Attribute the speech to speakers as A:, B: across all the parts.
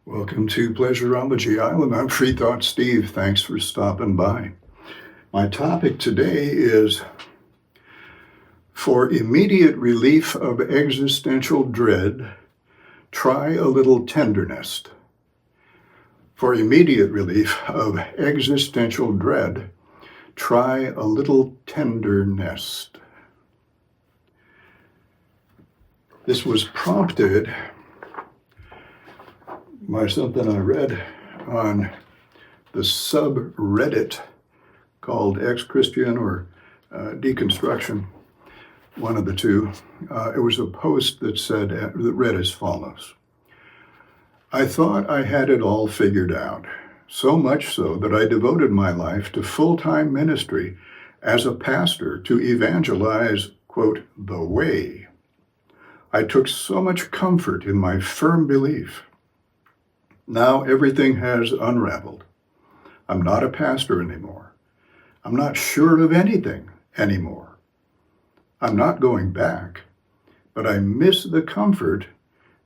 A: Welcome to Pleasureology Island. I'm Free Thought Steve. Thanks for stopping by. My topic today is for immediate relief of existential dread, try a little TenderNest. For immediate relief of existential dread, try a little TenderNest. This was prompted by something I read on the subreddit called Ex-Christian or Deconstruction, one of the two. It was a post that read as follows. I thought I had it all figured out, so much so that I devoted my life to full-time ministry as a pastor to evangelize, quote, the way. I took so much comfort in my firm belief. Now everything has unraveled. I'm not a pastor anymore. I'm not sure of anything anymore. I'm not going back, but I miss the comfort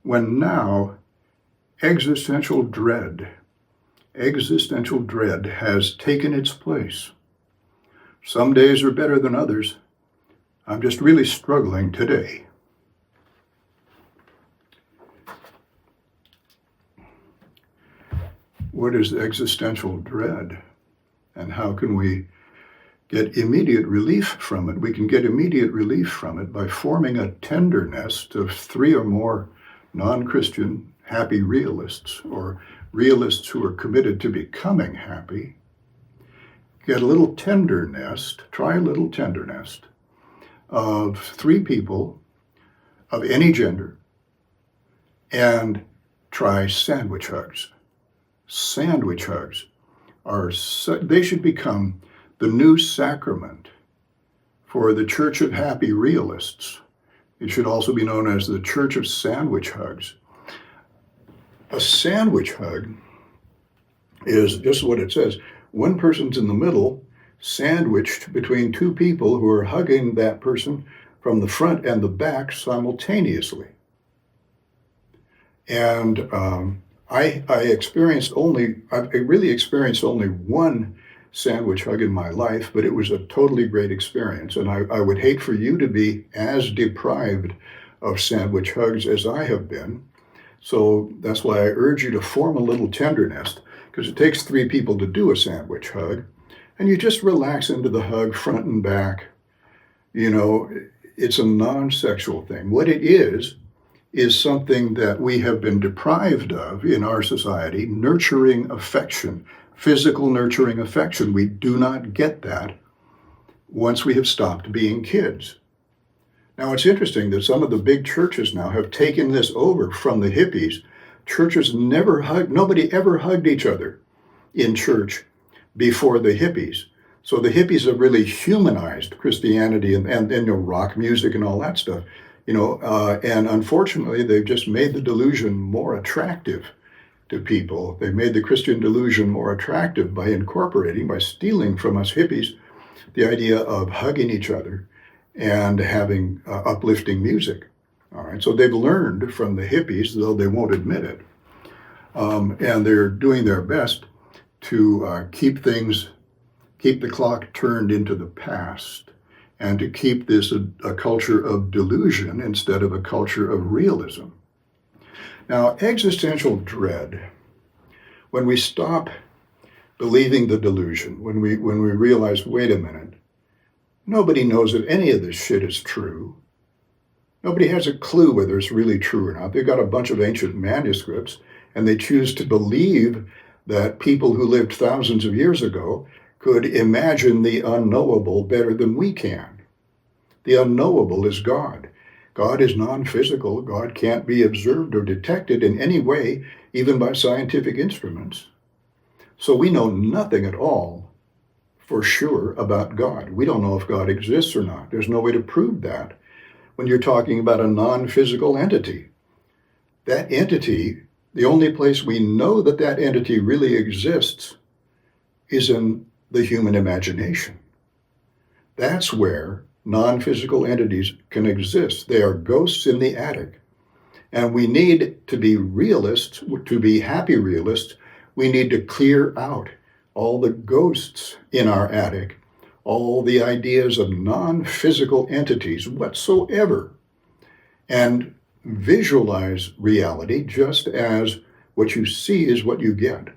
A: when now existential dread has taken its place. Some days are better than others. I'm just really struggling today. What is existential dread, and how can we get immediate relief from it? We can get immediate relief from it by forming a TenderNest of 3 or more non-Christian happy realists, or realists who are committed to becoming happy. Get a little TenderNest, try a little TenderNest of 3 people of any gender, and try sandwich hugs. Sandwich hugs they should become the new sacrament for the Church of Happy Realists. It should also be known as the Church of Sandwich Hugs. A sandwich hug is just what it says. One person's in the middle, sandwiched between 2 people who are hugging that person from the front and the back simultaneously. And I really experienced only one sandwich hug in my life, but it was a totally great experience. And I would hate for you to be as deprived of sandwich hugs as I have been. So that's why I urge you to form a little TenderNest, because it takes 3 people to do a sandwich hug. And you just relax into the hug front and back. You know, it's a non-sexual thing. What it is something that we have been deprived of in our society, nurturing affection, physical nurturing affection. We do not get that once we have stopped being kids. Now, it's interesting that some of the big churches now have taken this over from the hippies. Churches nobody ever hugged each other in church before the hippies. So the hippies have really humanized Christianity and rock music and all that stuff. And unfortunately, they've just made the delusion more attractive to people. They've made the Christian delusion more attractive by stealing from us hippies, the idea of hugging each other and having uplifting music. All right, so they've learned from the hippies, though they won't admit it. And they're doing their best to keep the clock turned into the past, and to keep this a culture of delusion instead of a culture of realism. Now, existential dread, when we stop believing the delusion, when we realize, wait a minute, nobody knows that any of this shit is true. Nobody has a clue whether it's really true or not. They've got a bunch of ancient manuscripts, and they choose to believe that people who lived thousands of years ago could imagine the unknowable better than we can. The unknowable is God. God is non-physical. God can't be observed or detected in any way, even by scientific instruments. So we know nothing at all for sure about God. We don't know if God exists or not. There's no way to prove that when you're talking about a non-physical entity. That entity, the only place we know that entity really exists is in the human imagination. That's where non-physical entities can exist. They are ghosts in the attic. And we need to be realists, to be happy realists. We need to clear out all the ghosts in our attic, all the ideas of non-physical entities whatsoever, and visualize reality just as what you see is what you get.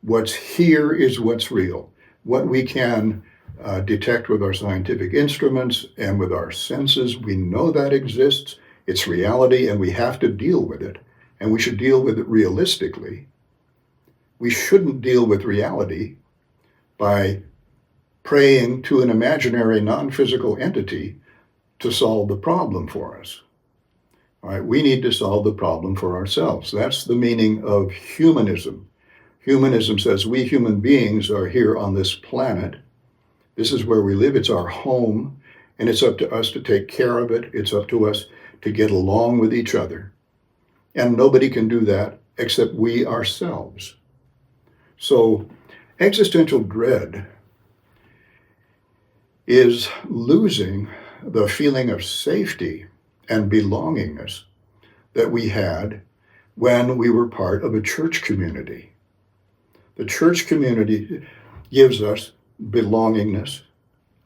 A: What's here is what's real. What we can detect with our scientific instruments and with our senses, we know that exists. It's reality, and we have to deal with it. And we should deal with it realistically. We shouldn't deal with reality by praying to an imaginary non-physical entity to solve the problem for us. All right, we need to solve the problem for ourselves. That's the meaning of humanism. Humanism says we human beings are here on this planet. This is where we live. It's our home, and it's up to us to take care of it. It's up to us to get along with each other. And nobody can do that except we ourselves. So existential dread is losing the feeling of safety and belongingness that we had when we were part of a church community. The church community gives us belongingness,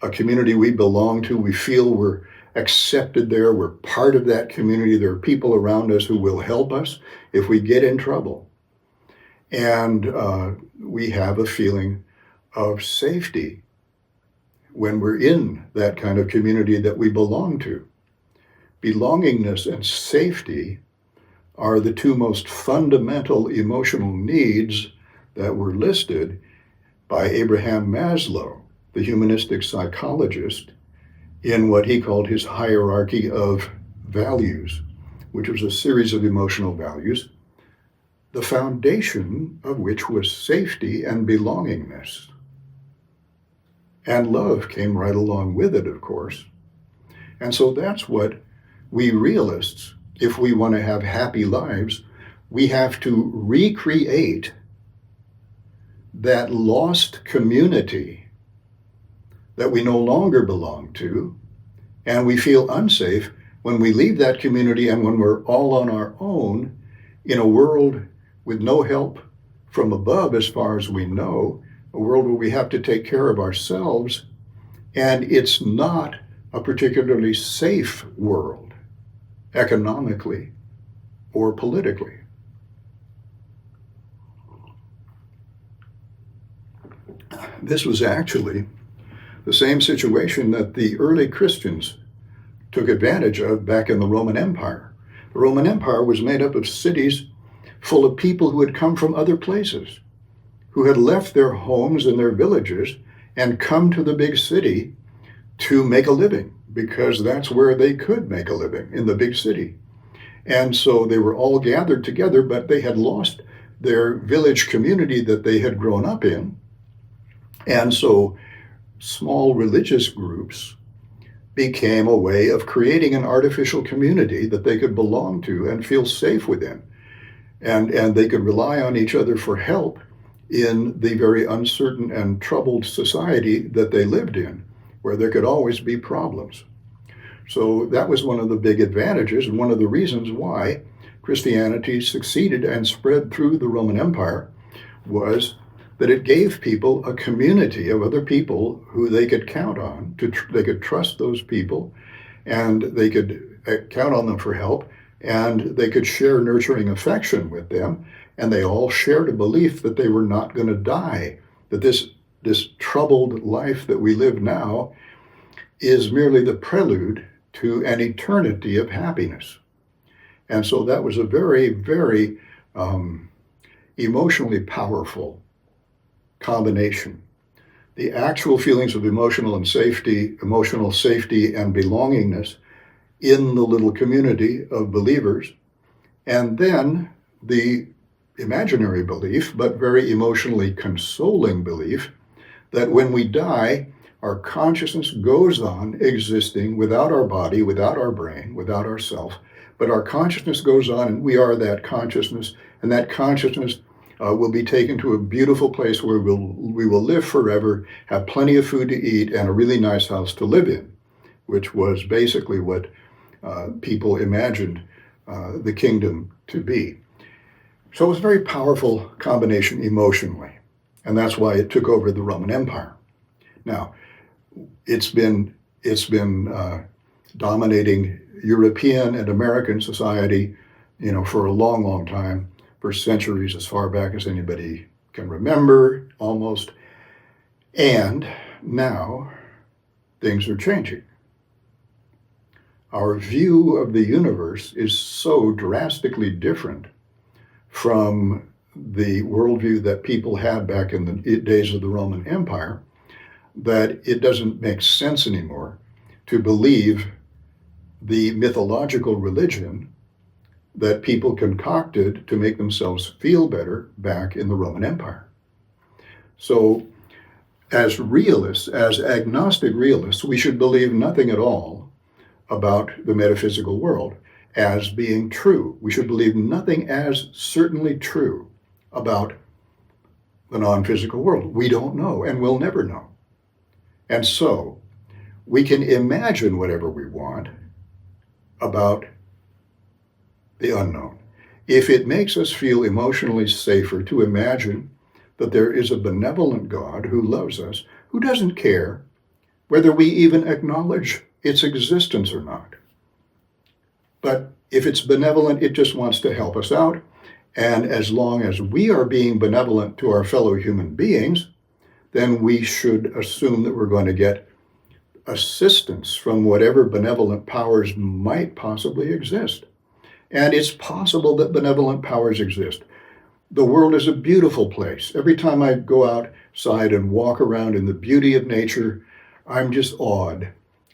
A: a community we belong to. We feel we're accepted there. We're part of that community. There are people around us who will help us if we get in trouble. And we have a feeling of safety when we're in that kind of community that we belong to. Belongingness and safety are the two most fundamental emotional needs that were listed by Abraham Maslow, the humanistic psychologist, in what he called his hierarchy of values, which was a series of emotional values, the foundation of which was safety and belongingness. And love came right along with it, of course. And so that's what we realists, if we want to have happy lives, we have to recreate that lost community that we no longer belong to, and we feel unsafe when we leave that community and when we're all on our own in a world with no help from above as far as we know, a world where we have to take care of ourselves, and it's not a particularly safe world, economically or politically. This was actually the same situation that the early Christians took advantage of back in the Roman Empire. The Roman Empire was made up of cities full of people who had come from other places, who had left their homes and their villages and come to the big city to make a living, because that's where they could make a living, in the big city. And so they were all gathered together, but they had lost their village community that they had grown up in. And so small religious groups became a way of creating an artificial community that they could belong to and feel safe within. And they could rely on each other for help in the very uncertain and troubled society that they lived in, where there could always be problems. So that was one of the big advantages, and one of the reasons why Christianity succeeded and spread through the Roman Empire was that it gave people a community of other people who they could count on. They could trust those people, and they could count on them for help, and they could share nurturing affection with them, and they all shared a belief that they were not going to die, that this troubled life that we live now is merely the prelude to an eternity of happiness. And so that was a very, very emotionally powerful combination. The actual feelings of emotional safety and belongingness in the little community of believers, and then the imaginary belief, but very emotionally consoling belief, that when we die, our consciousness goes on existing without our body, without our brain, without ourself, but our consciousness goes on, and we are that consciousness, and that consciousness will be taken to a beautiful place where we will live forever, have plenty of food to eat, and a really nice house to live in, which was basically what people imagined the kingdom to be. So it was a very powerful combination emotionally, and that's why it took over the Roman Empire. Now, it's been dominating European and American society, for a long, long time, for centuries, as far back as anybody can remember, almost. And now things are changing. Our view of the universe is so drastically different from the worldview that people had back in the days of the Roman Empire that it doesn't make sense anymore to believe the mythological religion that people concocted to make themselves feel better back in the Roman Empire. So as realists, as agnostic realists, we should believe nothing at all about the metaphysical world as being true. We should believe nothing as certainly true about the non-physical world. We don't know and we'll never know. And so we can imagine whatever we want about the unknown. If it makes us feel emotionally safer to imagine that there is a benevolent God who loves us, who doesn't care whether we even acknowledge its existence or not. But if it's benevolent, it just wants to help us out. And as long as we are being benevolent to our fellow human beings, then we should assume that we're going to get assistance from whatever benevolent powers might possibly exist. And it's possible that benevolent powers exist. The world is a beautiful place. Every time I go outside and walk around in the beauty of nature, I'm just awed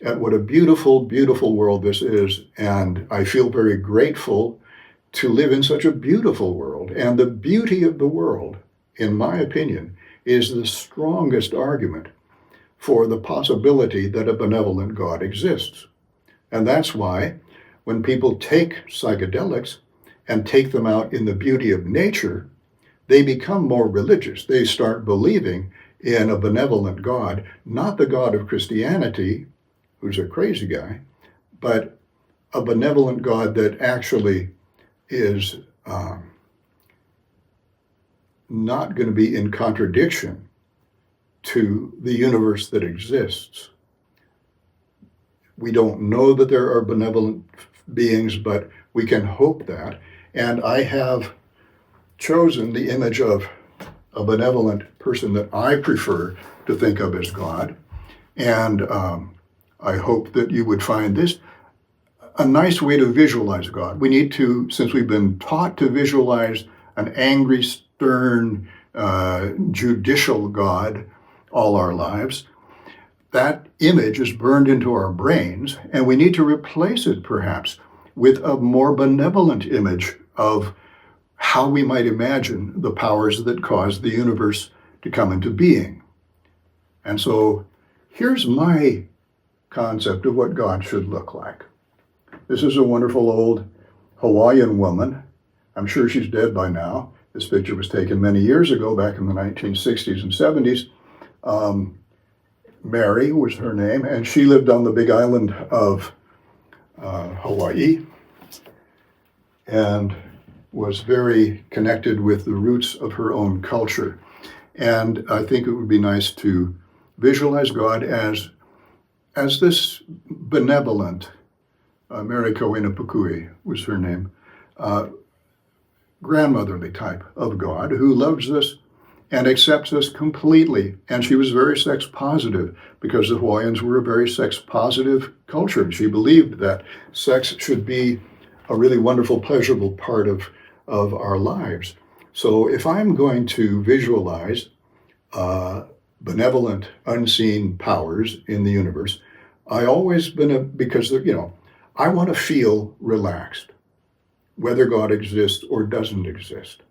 A: at what a beautiful, beautiful world this is. And I feel very grateful to live in such a beautiful world. And the beauty of the world, in my opinion, is the strongest argument for the possibility that a benevolent God exists. And that's why when people take psychedelics and take them out in the beauty of nature, they become more religious. They start believing in a benevolent God, not the God of Christianity, who's a crazy guy, but a benevolent God that actually is not going to be in contradiction to the universe that exists. We don't know that there are benevolent beings, but we can hope that. And I have chosen the image of a benevolent person that I prefer to think of as God. And I hope that you would find this a nice way to visualize God. We need to, since we've been taught to visualize an angry, stern, judicial God all our lives, that image is burned into our brains, and we need to replace it perhaps with a more benevolent image of how we might imagine the powers that cause the universe to come into being. And so here's my concept of what God should look like. This is a wonderful old Hawaiian woman. I'm sure she's dead by now. This picture was taken many years ago, back in the 1960s and 70s. Mary was her name, and she lived on the big island of Hawaii and was very connected with the roots of her own culture. And I think it would be nice to visualize God as this benevolent, Mary Kawena was her name, grandmotherly type of God who loves us and accepts us completely. And she was very sex positive because the Hawaiians were a very sex positive culture. She believed that sex should be a really wonderful, pleasurable part of our lives. So if I'm going to visualize benevolent, unseen powers in the universe, I always because I want to feel relaxed, whether God exists or doesn't exist.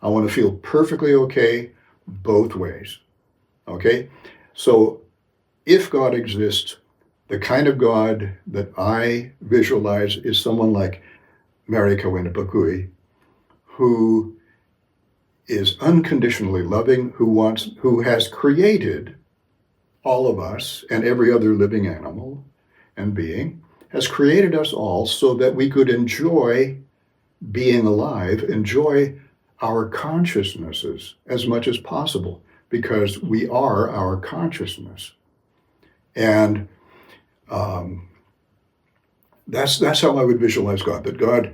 A: I want to feel perfectly okay both ways, okay? So if God exists, the kind of God that I visualize is someone like Mary Kawena, who is unconditionally loving, who has created all of us and every other living animal and being, has created us all so that we could enjoy being alive, enjoy our consciousnesses as much as possible, because we are our consciousness. And that's how I would visualize God, that God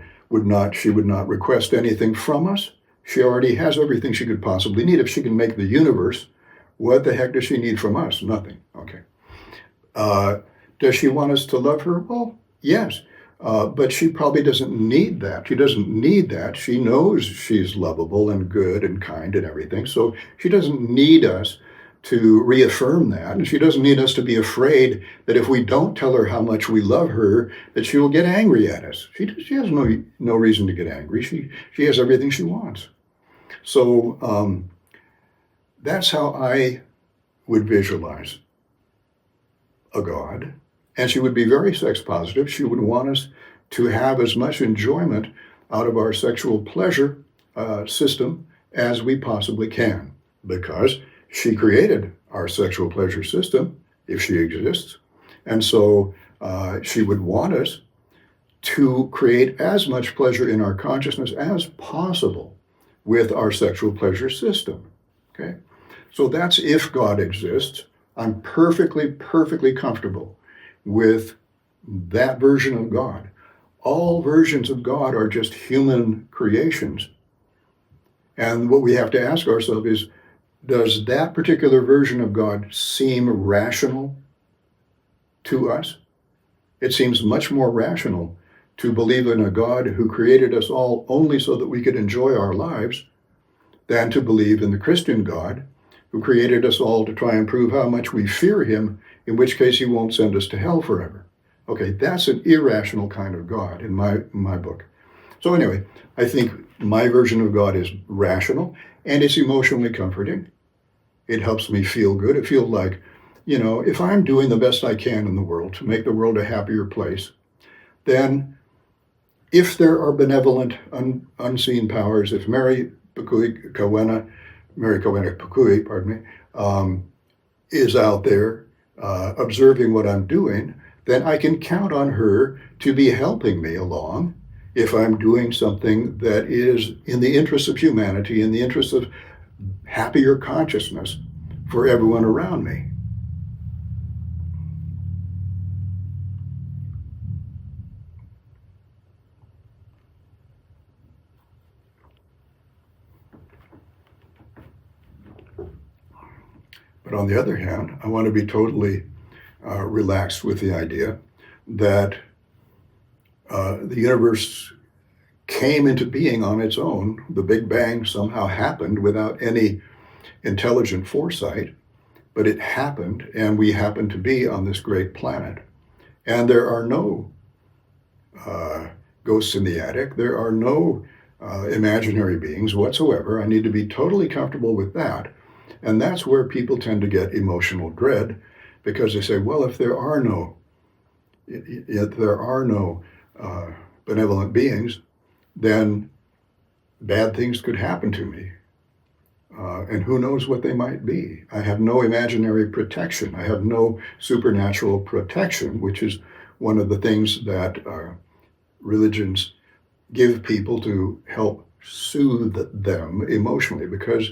A: she would not request anything from us. She already has everything she could possibly need. If she can make the universe, what the heck does she need from us? Nothing. Okay. Does she want us to love her? Well, yes. But she probably doesn't need that. She doesn't need that. She knows she's lovable and good and kind and everything. So she doesn't need us to reaffirm that. And she doesn't need us to be afraid that if we don't tell her how much we love her, that she will get angry at us. She has no reason to get angry. She has everything she wants. So that's how I would visualize a God. And she would be very sex positive. She would want us to have as much enjoyment out of our sexual pleasure system as we possibly can, because she created our sexual pleasure system, if she exists. And so she would want us to create as much pleasure in our consciousness as possible with our sexual pleasure system. Okay? So that's if God exists. I'm perfectly comfortable with that version of God. All versions of God are just human creations. And what we have to ask ourselves is, does that particular version of God seem rational to us? It seems much more rational to believe in a God who created us all only so that we could enjoy our lives than to believe in the Christian God who created us all to try and prove how much we fear him, in which case he won't send us to hell forever. Okay, that's an irrational kind of God in my book. So anyway, I think my version of God is rational, and it's emotionally comforting. It helps me feel good. It feels like, if I'm doing the best I can in the world to make the world a happier place, then if there are benevolent, unseen powers, if Mary Kawena Pukui, is out there observing what I'm doing, then I can count on her to be helping me along if I'm doing something that is in the interest of humanity, in the interest of happier consciousness for everyone around me. But on the other hand, I want to be totally relaxed with the idea that the universe came into being on its own. The Big Bang somehow happened without any intelligent foresight, but it happened, and we happen to be on this great planet. And there are no ghosts in the attic. There are no imaginary beings whatsoever. I need to be totally comfortable with that. And that's where people tend to get emotional dread, because they say, well, if there are no benevolent beings, then bad things could happen to me. And who knows what they might be. I have no imaginary protection. I have no supernatural protection, which is one of the things that religions give people to help soothe them emotionally, because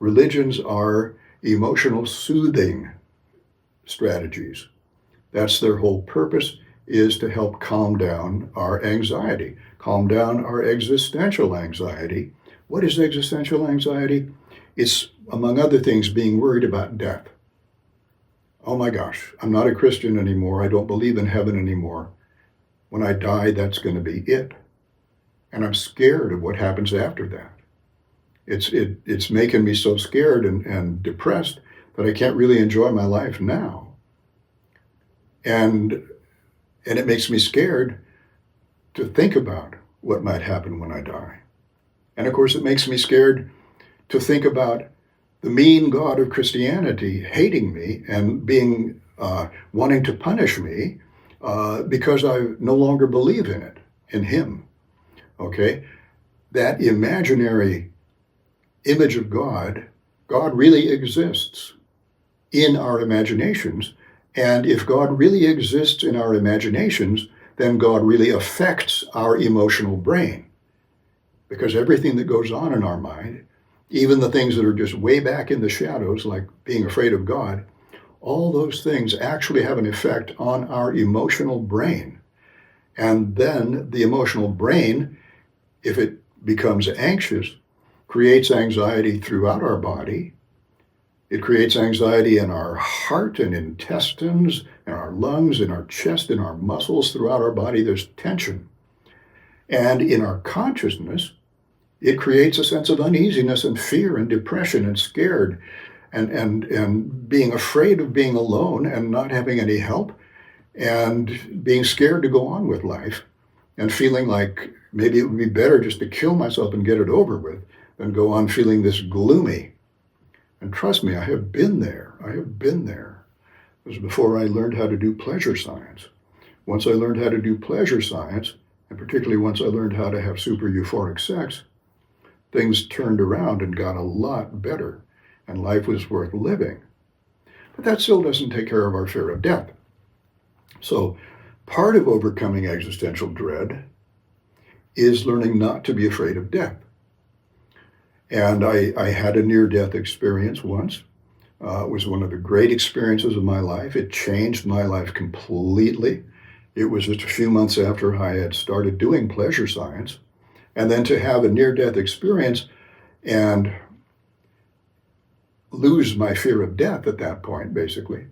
A: religions are emotional soothing strategies. That's their whole purpose, is to help calm down our anxiety, calm down our existential anxiety. What is existential anxiety? It's, among other things, being worried about death. Oh my gosh, I'm not a Christian anymore. I don't believe in heaven anymore. When I die, that's going to be it. And I'm scared of what happens after that. It's making me so scared and depressed that I can't really enjoy my life now. And it makes me scared to think about what might happen when I die. And of course, it makes me scared to think about the mean God of Christianity hating me and being wanting to punish me because I no longer believe in it, in him. Okay? That imaginary image of God, God really exists in our imaginations. And if God really exists in our imaginations, then God really affects our emotional brain. because everything that goes on in our mind, even the things that are just way back in the shadows, like being afraid of God, all those things actually have an effect on our emotional brain. And then the emotional brain, if it becomes anxious, creates anxiety throughout our body. It creates anxiety in our heart and intestines, in our lungs, in our chest, in our muscles, throughout our body. There's tension. And in our consciousness, it creates a sense of uneasiness and fear and depression and scared and being afraid of being alone and not having any help and being scared to go on with life and feeling like maybe it would be better just to kill myself and get it over with than go on feeling this gloomy. And trust me, I have been there. I have been there. It was before I learned how to do pleasure science. Once I learned how to do pleasure science, and particularly once I learned how to have super euphoric sex, things turned around and got a lot better, and life was worth living. But that still doesn't take care of our fear of death. So part of overcoming existential dread is learning not to be afraid of death. And I had a near-death experience once. It was one of the great experiences of my life. It changed my life completely. It was just a few months after I had started doing pleasure science. And then to have a near-death experience and lose my fear of death at that point, basically,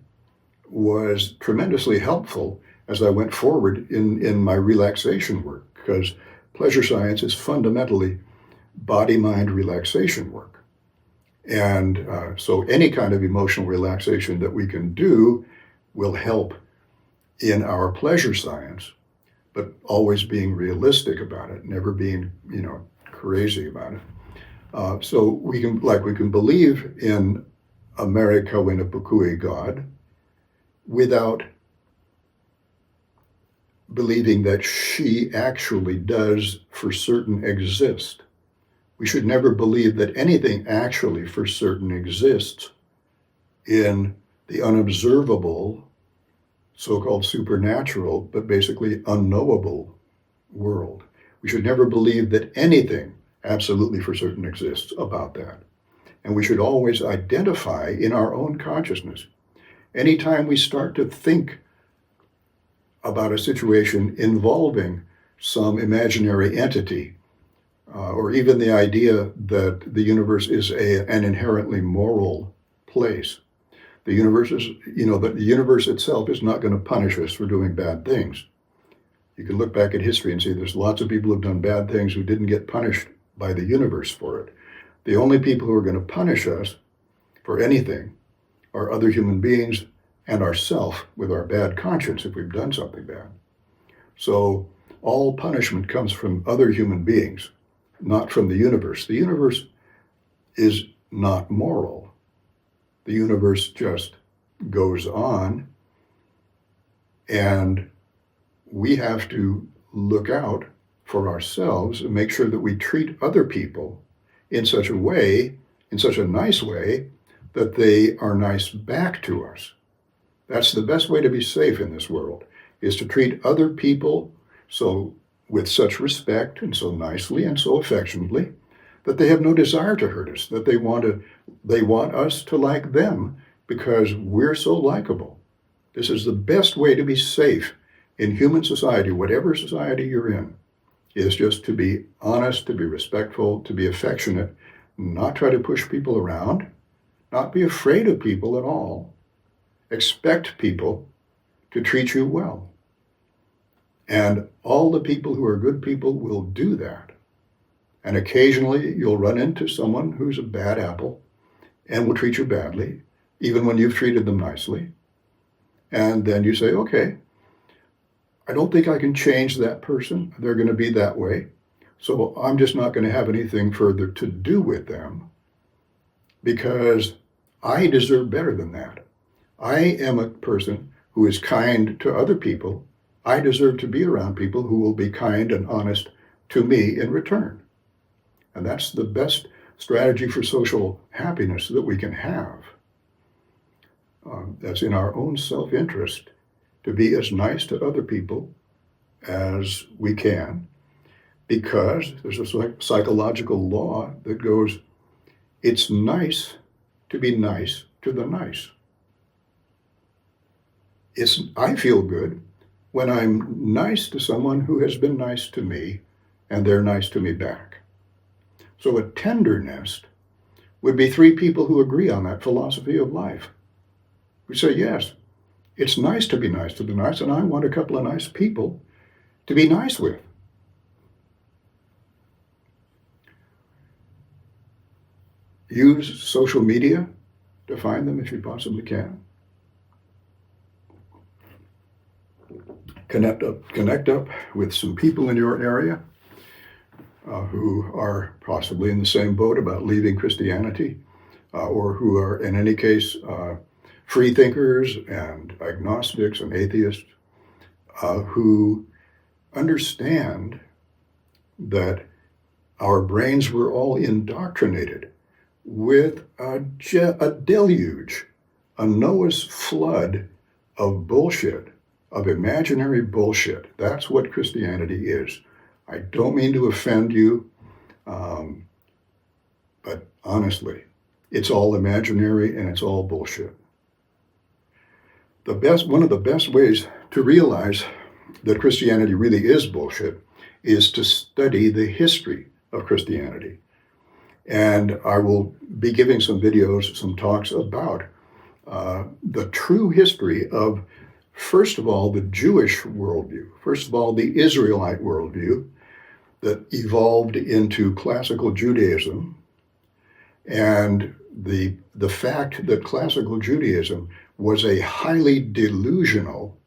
A: was tremendously helpful as I went forward in my relaxation work, because pleasure science is fundamentally body-mind relaxation work. And so any kind of emotional relaxation that we can do will help in our pleasure science, but always being realistic about it, never being, crazy about it. So we can believe in America Winapukui God without believing that she actually does for certain exist. We should never believe that anything actually for certain exists in the unobservable, so-called supernatural, but basically unknowable world. We should never believe that anything absolutely for certain exists about that. And we should always identify in our own consciousness. Anytime we start to think about a situation involving some imaginary entity, or even the idea that the universe is an inherently moral place. The universe is, the universe itself is not going to punish us for doing bad things. You can look back at history and see there's lots of people who've done bad things who didn't get punished by the universe for it. The only people who are going to punish us for anything are other human beings and ourself with our bad conscience if we've done something bad. So all punishment comes from other human beings, not from the universe. The universe is not moral. The universe just goes on, and we have to look out for ourselves and make sure that we treat other people in such a way, in such a nice way, that they are nice back to us. That's the best way to be safe in this world, is to treat other people so with such respect and so nicely and so affectionately that they have no desire to hurt us, that they want us to like them because we're so likable. This is the best way to be safe in human society, whatever society you're in, is just to be honest, to be respectful, to be affectionate, not try to push people around, not be afraid of people at all. Expect people to treat you well. And all the people who are good people will do that. And occasionally you'll run into someone who's a bad apple and will treat you badly, even when you've treated them nicely. And then you say, okay, I don't think I can change that person. They're going to be that way. So I'm just not going to have anything further to do with them because I deserve better than that. I am a person who is kind to other people. I deserve to be around people who will be kind and honest to me in return. And that's the best strategy for social happiness that we can have. That's in our own self-interest to be as nice to other people as we can, because there's a psychological law that goes, it's nice to be nice to the nice. I feel good when I'm nice to someone who has been nice to me and they're nice to me back. So a TenderNest would be three people who agree on that philosophy of life. We say, yes, it's nice to be nice to the nice, and I want a couple of nice people to be nice with. Use social media to find them if you possibly can. Connect up with some people in your area who are possibly in the same boat about leaving Christianity, or who are, in any case, free thinkers and agnostics and atheists who understand that our brains were all indoctrinated with a deluge, a Noah's flood of bullshit, of imaginary bullshit. That's what Christianity is. I don't mean to offend you, but honestly, it's all imaginary and it's all bullshit. One of the best ways to realize that Christianity really is bullshit is to study the history of Christianity. And I will be giving some videos, some talks about the true history of, first of all, the Jewish worldview, first of all, the Israelite worldview that evolved into classical Judaism, and the fact that classical Judaism was a highly delusional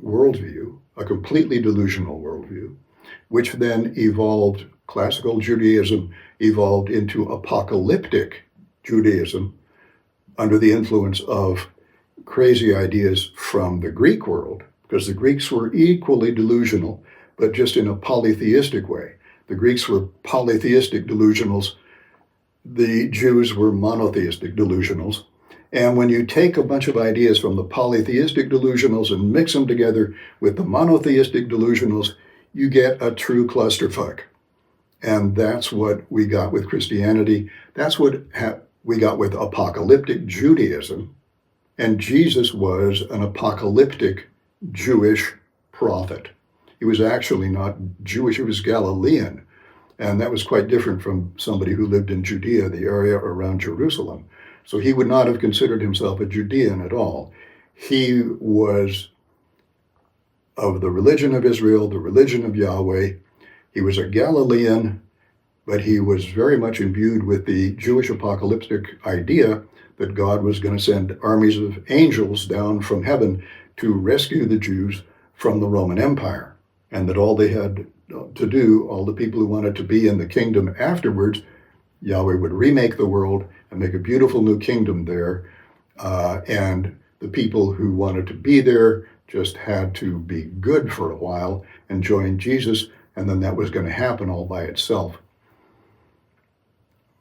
A: worldview, a completely delusional worldview, which then evolved, classical Judaism evolved into apocalyptic Judaism under the influence of crazy ideas from the Greek world, because the Greeks were equally delusional, but just in a polytheistic way. The Greeks were polytheistic delusionals. The Jews were monotheistic delusionals. And when you take a bunch of ideas from the polytheistic delusionals and mix them together with the monotheistic delusionals, you get a true clusterfuck. And that's what we got with Christianity. That's what we got with apocalyptic Judaism. And Jesus was an apocalyptic Jewish prophet. He was actually not Jewish, he was Galilean. And that was quite different from somebody who lived in Judea, the area around Jerusalem. So he would not have considered himself a Judean at all. He was of the religion of Israel, the religion of Yahweh. He was a Galilean, but he was very much imbued with the Jewish apocalyptic idea that God was going to send armies of angels down from heaven to rescue the Jews from the Roman Empire, and that all they had to do, all the people who wanted to be in the kingdom afterwards, Yahweh would remake the world and make a beautiful new kingdom there, and the people who wanted to be there just had to be good for a while and join Jesus, and then that was going to happen all by itself.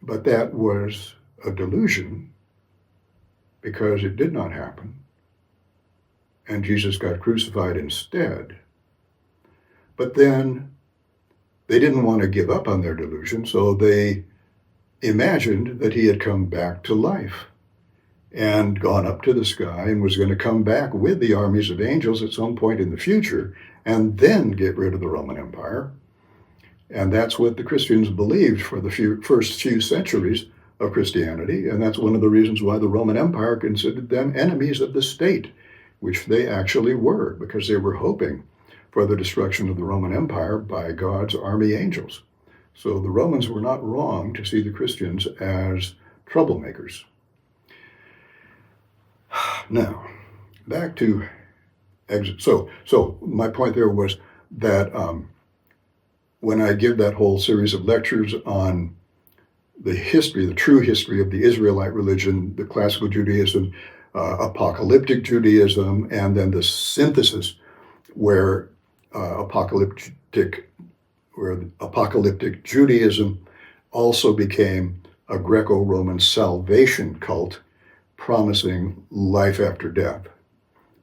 A: But that was a delusion, because it did not happen, and Jesus got crucified instead. But then they didn't want to give up on their delusion, so they imagined that he had come back to life and gone up to the sky and was going to come back with the armies of angels at some point in the future and then get rid of the Roman Empire. And that's what the Christians believed for the first few centuries of Christianity, and that's one of the reasons why the Roman Empire considered them enemies of the state, which they actually were, because they were hoping for the destruction of the Roman Empire by God's army angels. So the Romans were not wrong to see the Christians as troublemakers. Now, back to so my point there was that when I give that whole series of lectures on the history, the true history of the Israelite religion, the classical Judaism, apocalyptic Judaism, and then the synthesis where apocalyptic Judaism also became a Greco-Roman salvation cult promising life after death.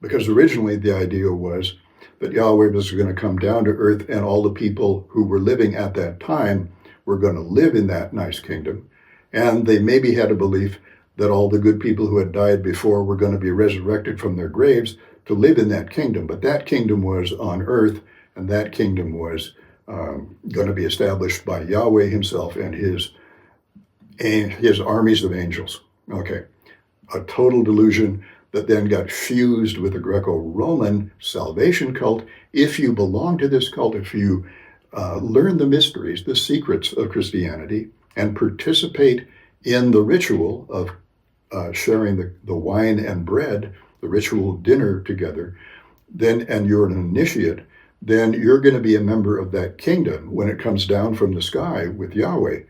A: Because originally the idea was that Yahweh was going to come down to earth and all the people who were living at that time were going to live in that nice kingdom. And they maybe had a belief that all the good people who had died before were going to be resurrected from their graves to live in that kingdom. But that kingdom was on earth, and that kingdom was going to be established by Yahweh himself and his armies of angels. Okay, a total delusion that then got fused with the Greco-Roman salvation cult. If you belong to this cult, if you learn the mysteries, the secrets of Christianity, and participate in the ritual of sharing the wine and bread, the ritual dinner together, then, and you're an initiate, then you're going to be a member of that kingdom when it comes down from the sky with Yahweh.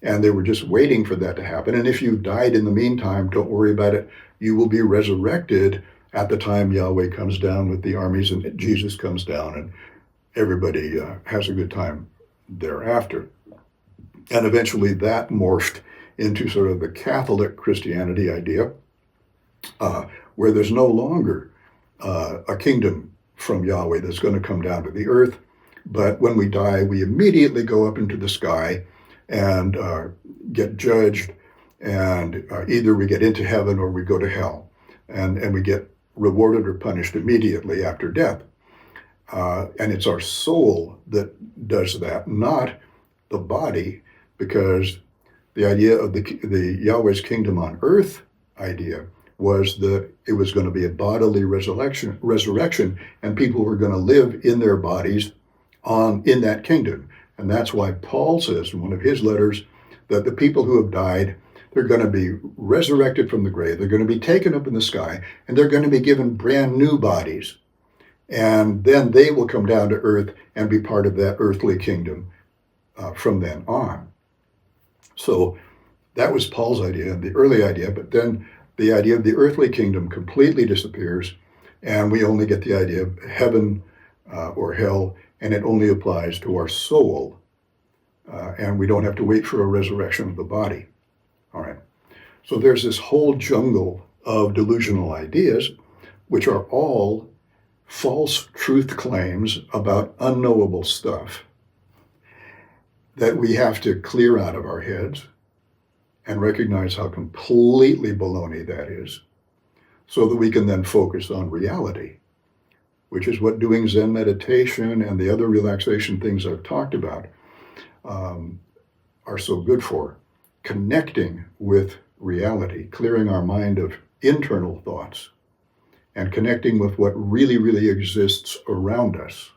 A: And they were just waiting for that to happen. And if you died in the meantime, don't worry about it. You will be resurrected at the time Yahweh comes down with the armies and Jesus comes down and everybody has a good time thereafter. And eventually that morphed into sort of the Catholic Christianity idea, where there's no longer a kingdom from Yahweh that's going to come down to the earth. But when we die, we immediately go up into the sky and get judged, and either we get into heaven or we go to hell, and we get rewarded or punished immediately after death. And it's our soul that does that, not the body, because the idea of the Yahweh's kingdom on earth idea was that it was going to be a bodily resurrection, and people were going to live in their bodies in that kingdom. And that's why Paul says in one of his letters that the people who have died, they're going to be resurrected from the grave, they're going to be taken up in the sky, and they're going to be given brand new bodies. And then they will come down to earth and be part of that earthly kingdom from then on. So that was Paul's idea, the early idea, but then the idea of the earthly kingdom completely disappears, and we only get the idea of heaven or hell, and it only applies to our soul, and we don't have to wait for a resurrection of the body. All right. So there's this whole jungle of delusional ideas, which are all false truth claims about unknowable stuff that we have to clear out of our heads and recognize how completely baloney that is, so that we can then focus on reality, which is what doing Zen meditation and the other relaxation things I've talked about are so good for. Connecting with reality, clearing our mind of internal thoughts, and connecting with what really, really exists around us.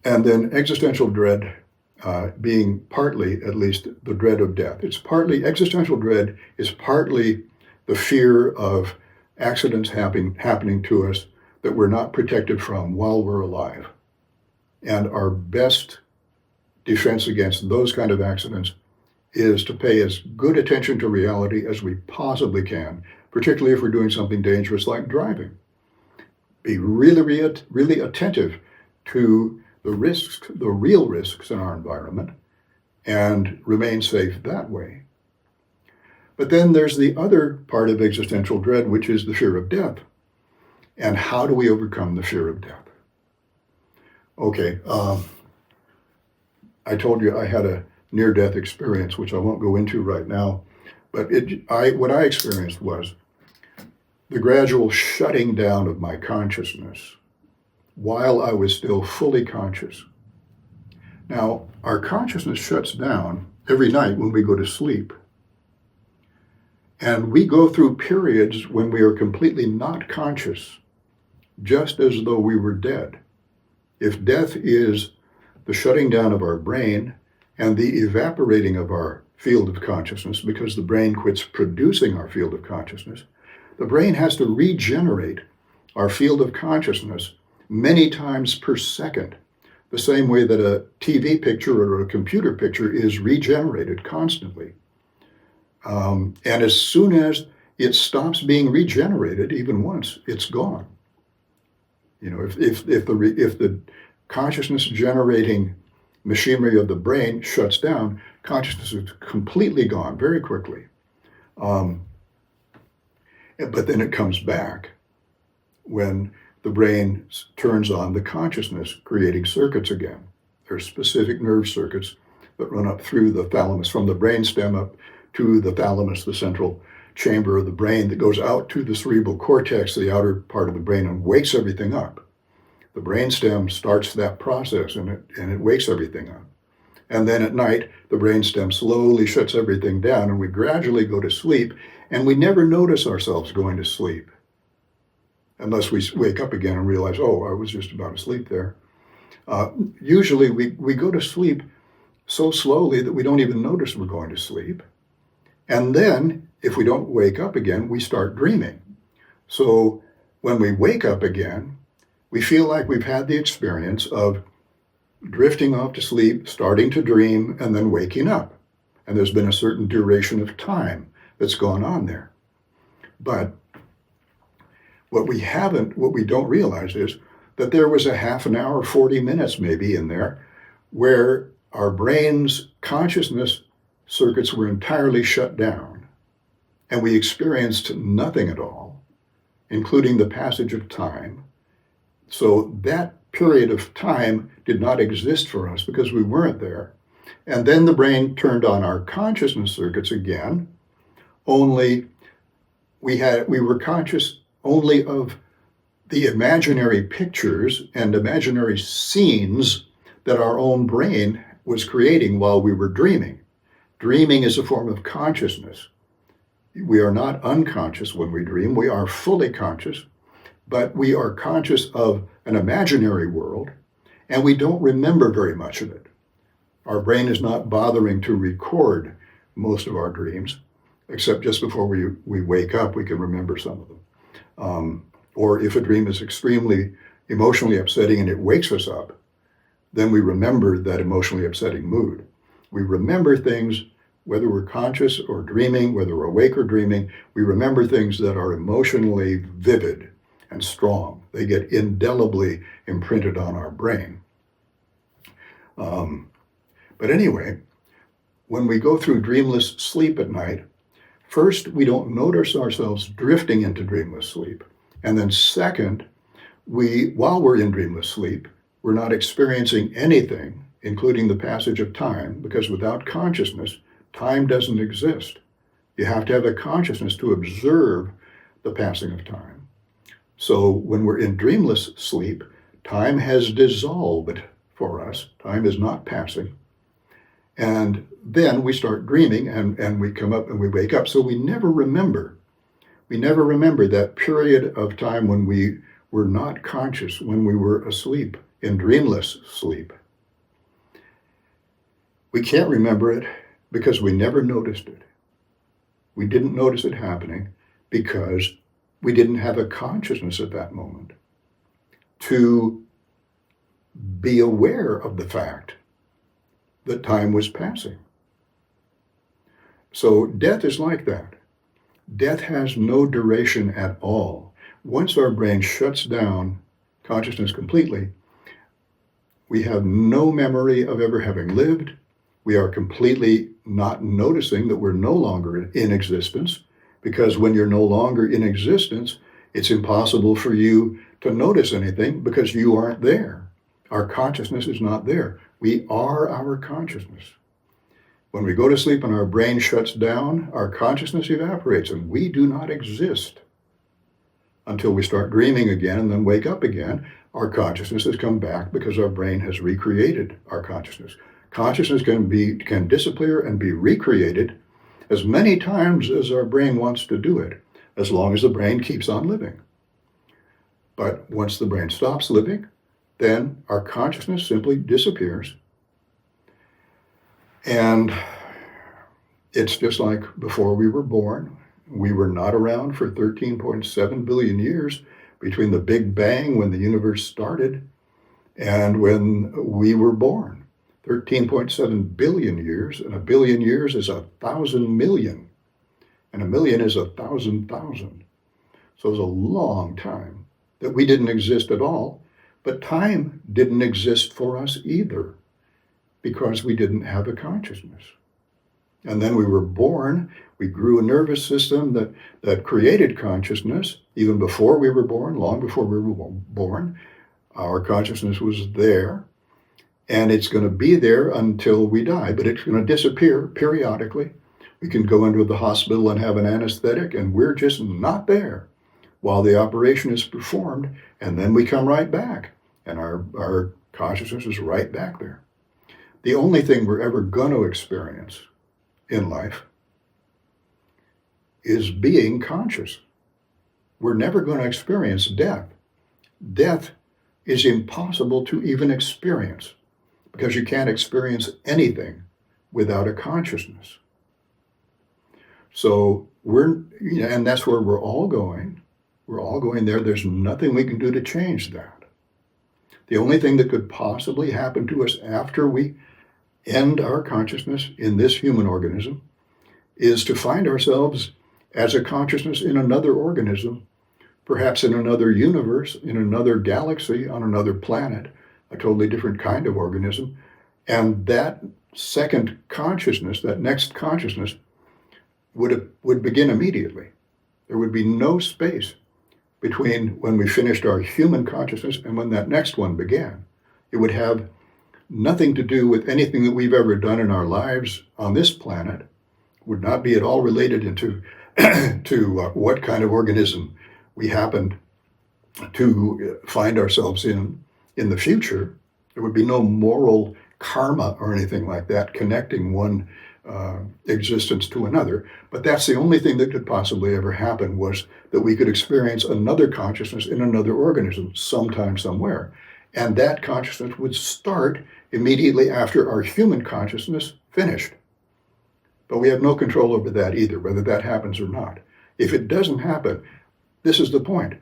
A: And then existential dread being partly, at least, the dread of death. Existential dread is partly the fear of accidents happening to us that we're not protected from while we're alive. And our best defense against those kind of accidents is to pay as good attention to reality as we possibly can, particularly if we're doing something dangerous like driving. Be really, really attentive to the risks, the real risks in our environment, and remain safe that way. But then there's the other part of existential dread, which is the fear of death. And how do we overcome the fear of death? Okay, I told you I had a near-death experience, which I won't go into right now, but what I experienced was the gradual shutting down of my consciousness while I was still fully conscious. Now, our consciousness shuts down every night when we go to sleep. And we go through periods when we are completely not conscious, just as though we were dead. If death is the shutting down of our brain and the evaporating of our field of consciousness, because the brain quits producing our field of consciousness, the brain has to regenerate our field of consciousness many times per second, the same way that a TV picture or a computer picture is regenerated constantly. And as soon as it stops being regenerated, even once, it's gone. You know, if the consciousness generating machinery of the brain shuts down, consciousness is completely gone very quickly. But then it comes back. when the brain turns on the consciousness creating circuits again. There's specific nerve circuits that run up through the thalamus, from the brainstem up to the thalamus, the central chamber of the brain that goes out to the cerebral cortex, the outer part of the brain, and wakes everything up. The brainstem starts that process and it wakes everything up. And then at night, the brainstem slowly shuts everything down and we gradually go to sleep, and we never notice ourselves going to sleep. Unless we wake up again and realize, oh, I was just about to sleep there. Usually we go to sleep so slowly that we don't even notice we're going to sleep. And then, if we don't wake up again, we start dreaming. So when we wake up again, we feel like we've had the experience of drifting off to sleep, starting to dream, and then waking up. And there's been a certain duration of time that's gone on there. But what we don't realize is that there was a half an hour, 40 minutes maybe in there, where our brain's consciousness circuits were entirely shut down, and we experienced nothing at all, including the passage of time. So that period of time did not exist for us because we weren't there. And then the brain turned on our consciousness circuits again, only we were conscious only of the imaginary pictures and imaginary scenes that our own brain was creating while we were dreaming. Dreaming is a form of consciousness. We are not unconscious when we dream. We are fully conscious, but we are conscious of an imaginary world, and we don't remember very much of it. Our brain is not bothering to record most of our dreams, except just before we wake up, we can remember some of them. Or if a dream is extremely emotionally upsetting and it wakes us up, then we remember that emotionally upsetting mood. We remember things, whether we're conscious or dreaming, whether we're awake or dreaming, we remember things that are emotionally vivid and strong. They get indelibly imprinted on our brain. But anyway, when we go through dreamless sleep at night, first, we don't notice ourselves drifting into dreamless sleep. And then second, while we're in dreamless sleep, we're not experiencing anything, including the passage of time, because without consciousness, time doesn't exist. You have to have a consciousness to observe the passing of time. So when we're in dreamless sleep, time has dissolved for us. Time is not passing. And then we start dreaming and we come up and we wake up. So we never remember that period of time when we were not conscious, when we were asleep, in dreamless sleep. We can't remember it because we never noticed it. We didn't notice it happening because we didn't have a consciousness at that moment to be aware of the fact that time was passing. So death is like that. Death has no duration at all. Once our brain shuts down consciousness completely, we have no memory of ever having lived. We are completely not noticing that we're no longer in existence, because when you're no longer in existence, it's impossible for you to notice anything because you aren't there. Our consciousness is not there. We are our consciousness. When we go to sleep and our brain shuts down, our consciousness evaporates and we do not exist until we start dreaming again and then wake up again. Our consciousness has come back because our brain has recreated our consciousness. Consciousness can disappear and be recreated as many times as our brain wants to do it, as long as the brain keeps on living. But once the brain stops living, then our consciousness simply disappears. And it's just like before we were born. We were not around for 13.7 billion years between the Big Bang, when the universe started, and when we were born. 13.7 billion years, and a billion years is 1,000 million, and a million is 1,000,000. So it's a long time that we didn't exist at all, but time didn't exist for us either, because we didn't have a consciousness. And then we were born. We grew a nervous system that created consciousness even before we were born, long before we were born. Our consciousness was there, and it's going to be there until we die, but it's going to disappear periodically. We can go into the hospital and have an anesthetic, and we're just not there while the operation is performed, and then we come right back, and our consciousness is right back there. The only thing we're ever going to experience in life is being conscious. We're never going to experience death. Death is impossible to even experience because you can't experience anything without a consciousness. So and that's where we're all going. We're all going there. There's nothing we can do to change that. The only thing that could possibly happen to us after we end our consciousness in this human organism is to find ourselves as a consciousness in another organism, perhaps in another universe, in another galaxy, on another planet, a totally different kind of organism. And that second consciousness, that next consciousness, would begin immediately. There would be no space between when we finished our human consciousness and when that next one began. It would have nothing to do with anything that we've ever done in our lives on this planet, would not be at all related to what kind of organism we happened to find ourselves in the future. There would be no moral karma or anything like that connecting one existence to another. But that's the only thing that could possibly ever happen, was that we could experience another consciousness in another organism sometime, somewhere. And that consciousness would start immediately after our human consciousness finished. But we have no control over that either, whether that happens or not. If it doesn't happen, this is the point.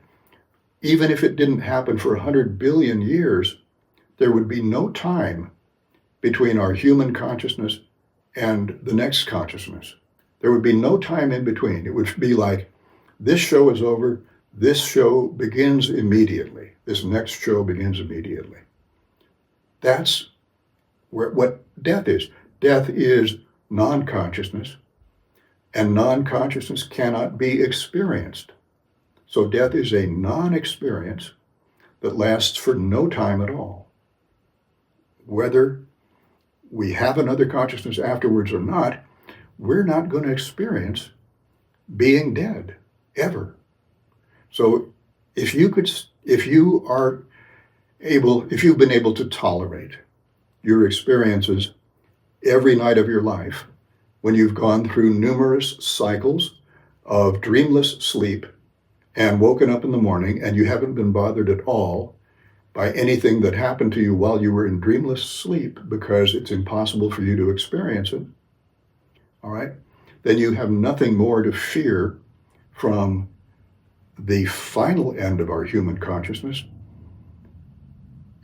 A: Even if it didn't happen for 100 billion years, there would be no time between our human consciousness and the next consciousness. There would be no time in between. It would be like, this show is over, this show begins immediately. This next show begins immediately. That's what death is. Death is non-consciousness, and non-consciousness cannot be experienced. So death is a non-experience that lasts for no time at all. Whether we have another consciousness afterwards or not, we're not going to experience being dead, ever. So if you've been able to tolerate your experiences every night of your life, when you've gone through numerous cycles of dreamless sleep and woken up in the morning and you haven't been bothered at all by anything that happened to you while you were in dreamless sleep because it's impossible for you to experience it, all right, then you have nothing more to fear from the final end of our human consciousness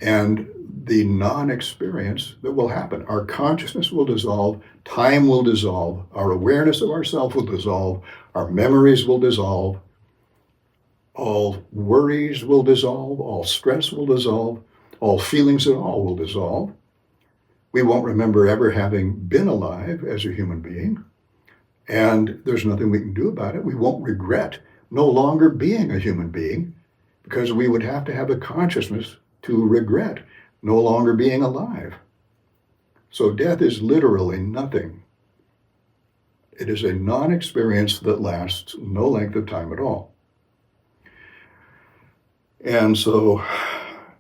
A: and the non-experience that will happen. Our consciousness will dissolve, time will dissolve, our awareness of ourself will dissolve, our memories will dissolve, all worries will dissolve, all stress will dissolve, all feelings at all will dissolve. We won't remember ever having been alive as a human being, and there's nothing we can do about it. We won't regret no longer being a human being, because we would have to have a consciousness to regret no longer being alive. So death is literally nothing. It is a non-experience that lasts no length of time at all. And so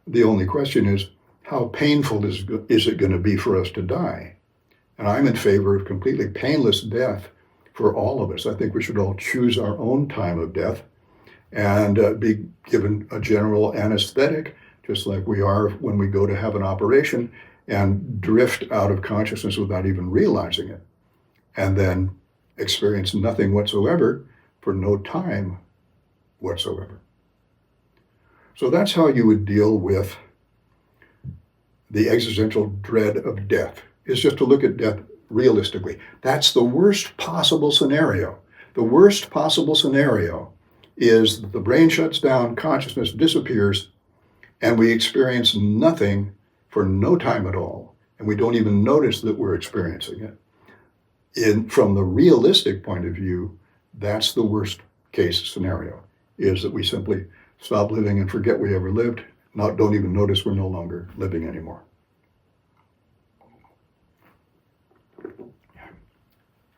A: the only question is, how painful is it going to be for us to die? And I'm in favor of completely painless death for all of us. I think we should all choose our own time of death and be given a general anesthetic, just like we are when we go to have an operation, and drift out of consciousness without even realizing it, and then experience nothing whatsoever for no time whatsoever. So that's how you would deal with the existential dread of death, is just to look at death realistically. That's the worst possible scenario. The worst possible scenario is that the brain shuts down, consciousness disappears, and we experience nothing for no time at all, and we don't even notice that we're experiencing it. From the realistic point of view, that's the worst case scenario, is that we simply stop living and forget we ever lived, don't even notice we're no longer living anymore.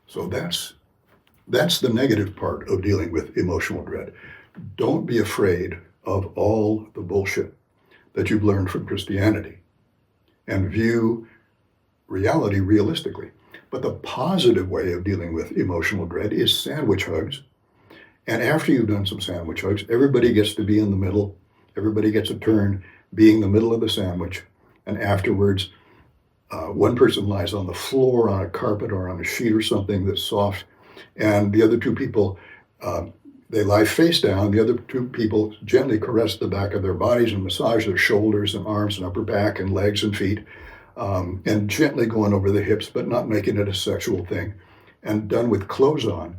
A: So that's the negative part of dealing with emotional dread. Don't be afraid of all the bullshit that you've learned from Christianity and view reality realistically. But the positive way of dealing with emotional dread is sandwich hugs. And after you've done some sandwich hugs, everybody gets to be in the middle. Everybody gets a turn being the middle of the sandwich. And afterwards, one person lies on the floor, on a carpet, or on a sheet or something that's soft. And the other two people, they lie face down. The other two people gently caress the back of their bodies and massage their shoulders and arms and upper back and legs and feet, and gently going over the hips, but not making it a sexual thing. And done with clothes on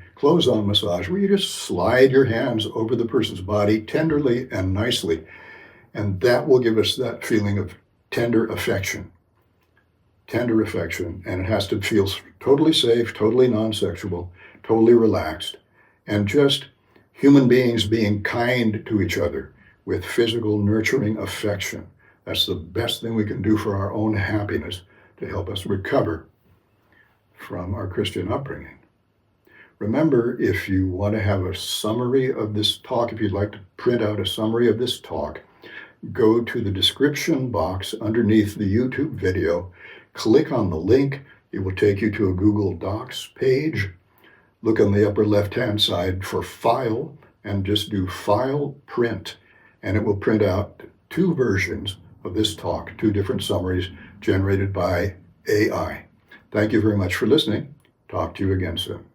A: massage, where you just slide your hands over the person's body tenderly and nicely. And that will give us that feeling of tender affection, and it has to feel totally safe, totally non-sexual, totally relaxed, and just human beings being kind to each other with physical, nurturing affection. That's the best thing we can do for our own happiness to help us recover from our Christian upbringing. Remember, if you want to have a summary of this talk, if you'd like to print out a summary of this talk, go to the description box underneath the YouTube video, click on the link. It will take you to a Google Docs page. Look on the upper left-hand side for File and just do File Print, and it will print out 2 versions of this talk, 2 different summaries generated by AI. Thank you very much for listening. Talk to you again soon.